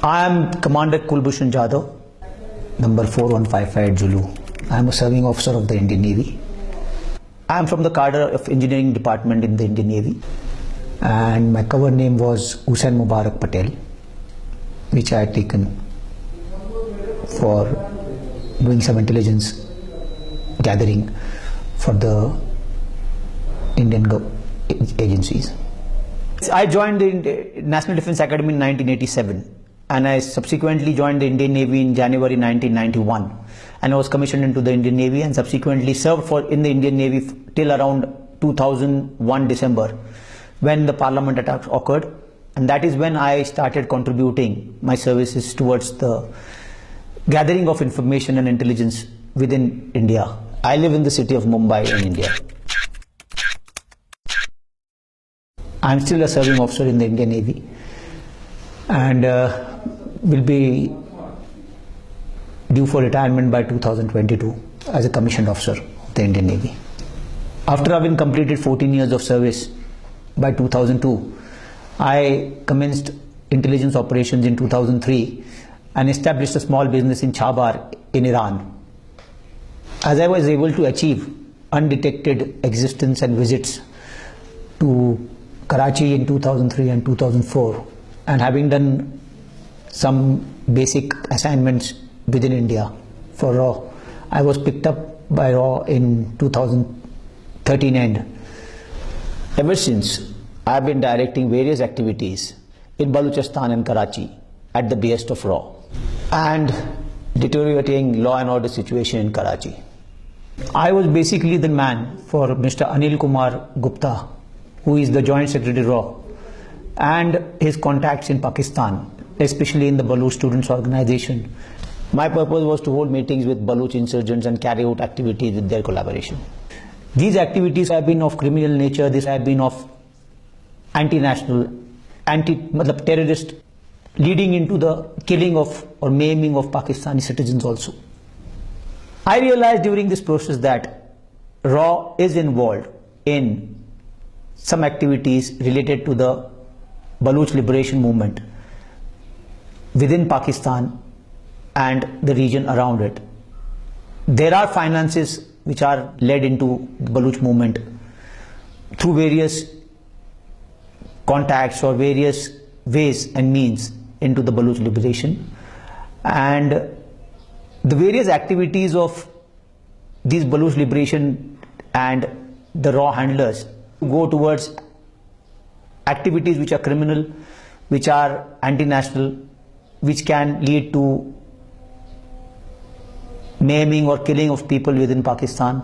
I am Commander Kulbhushan Jadhav, number 4155 Zulu. I am a serving officer of the Indian Navy. I am from the cadre of engineering department in the Indian Navy, and my cover name was Hussain Mubarak Patel, which I had taken for doing some intelligence gathering for the Indian agencies. I joined the National Defence Academy in 1987, and I subsequently joined the Indian Navy in January 1991, and I was commissioned into the Indian Navy and subsequently served in the Indian Navy till around 2001 December, when the Parliament attack occurred, and that is when I started contributing my services towards the gathering of information and intelligence within India. I live in the city of Mumbai in India. I am still a serving officer in the Indian Navy, and will be due for retirement by 2022 as a commissioned officer of the Indian Navy. After having completed 14 years of service by 2002, I commenced intelligence operations in 2003 and established a small business in Chabar in Iran. As I was able to achieve undetected existence and visits to Karachi in 2003 and 2004, and having done some basic assignments within India for RAW, I was picked up by RAW in 2013 end. Ever since, I have been directing various activities in Balochistan and Karachi at the behest of RAW, and deteriorating law and order situation in Karachi. I was basically the man for Mr. Anil Kumar Gupta, who is the Joint Secretary RAW, and his contacts in Pakistan, especially in the Baloch Students Organization. My purpose was to hold meetings with Baloch insurgents and carry out activities with their collaboration. These activities have been of criminal nature. These have been of anti-national, terrorist, leading into the killing of or maiming of Pakistani citizens also. I realized during this process that RAW is involved in some activities related to the Baloch liberation movement within Pakistan and the region around it. There are finances which are led into the Baloch movement through various contacts or various ways and means into the Baloch liberation, and the various activities of these Baloch liberation and the RAW handlers go towards activities which are criminal, which are anti-national, which can lead to maiming or killing of people within Pakistan.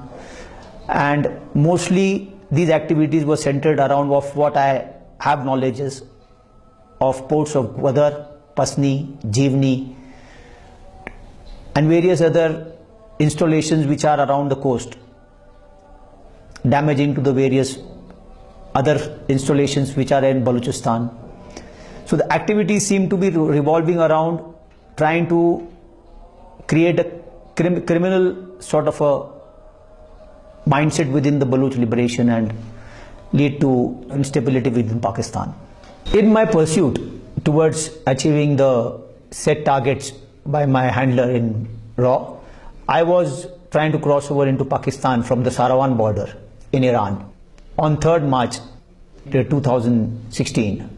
And mostly these activities were centered around of what I have knowledge of ports of Gwadar, Pasni, Jivni, and various other installations which are around the coast, damaging to the various other installations which are in Balochistan. So the activities seem to be revolving around trying to create a criminal sort of a mindset within the Baloch liberation and lead to instability within Pakistan. In my pursuit towards achieving the set targets by my handler in RAW, I was trying to cross over into Pakistan from the Sarawan border in Iran on 3rd March 2016,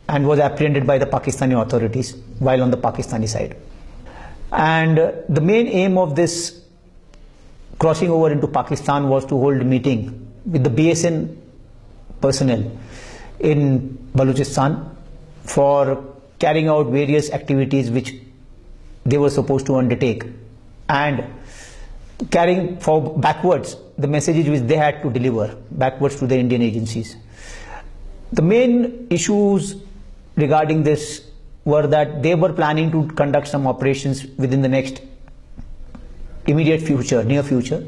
and was apprehended by the Pakistani authorities while on the Pakistani side. And the main aim of this crossing over into Pakistan was to hold a meeting with the BSN personnel in Balochistan for carrying out various activities which they were supposed to undertake, and carrying backwards the messages which they had to deliver backwards to the Indian agencies. The main issues regarding this were that they were planning to conduct some operations within the next immediate future, near future.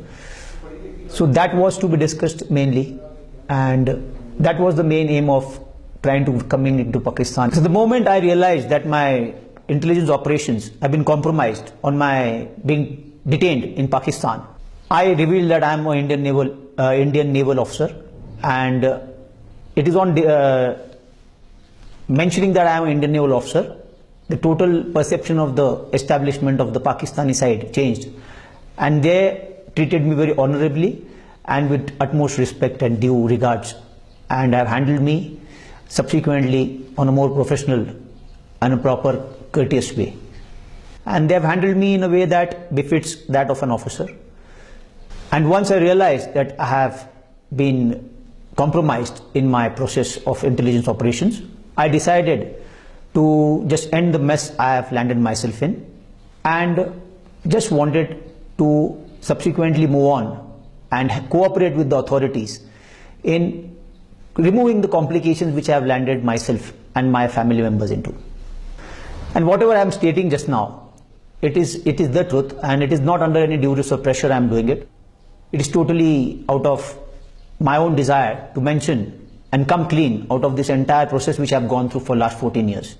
So that was to be discussed mainly, and that was the main aim of trying to come into Pakistan. So the moment I realized that my intelligence operations have been compromised on my being detained in Pakistan, I revealed that I am an Indian naval officer, and it is on mentioning that I am an Indian naval officer the total perception of the establishment of the Pakistani side changed, and they treated me very honorably and with utmost respect and due regards, and have handled me subsequently on a more professional and a proper courteous way. And they have handled me in a way that befits that of an officer. And once I realized that I have been compromised in my process of intelligence operations, I decided to just end the mess I have landed myself in, and just wanted to subsequently move on and cooperate with the authorities in removing the complications which I have landed myself and my family members into. And whatever I am stating just now, it is the truth, and it is not under any duress or pressure I am doing it. It is totally out of my own desire to mention and come clean out of this entire process which I have gone through for the last 14 years.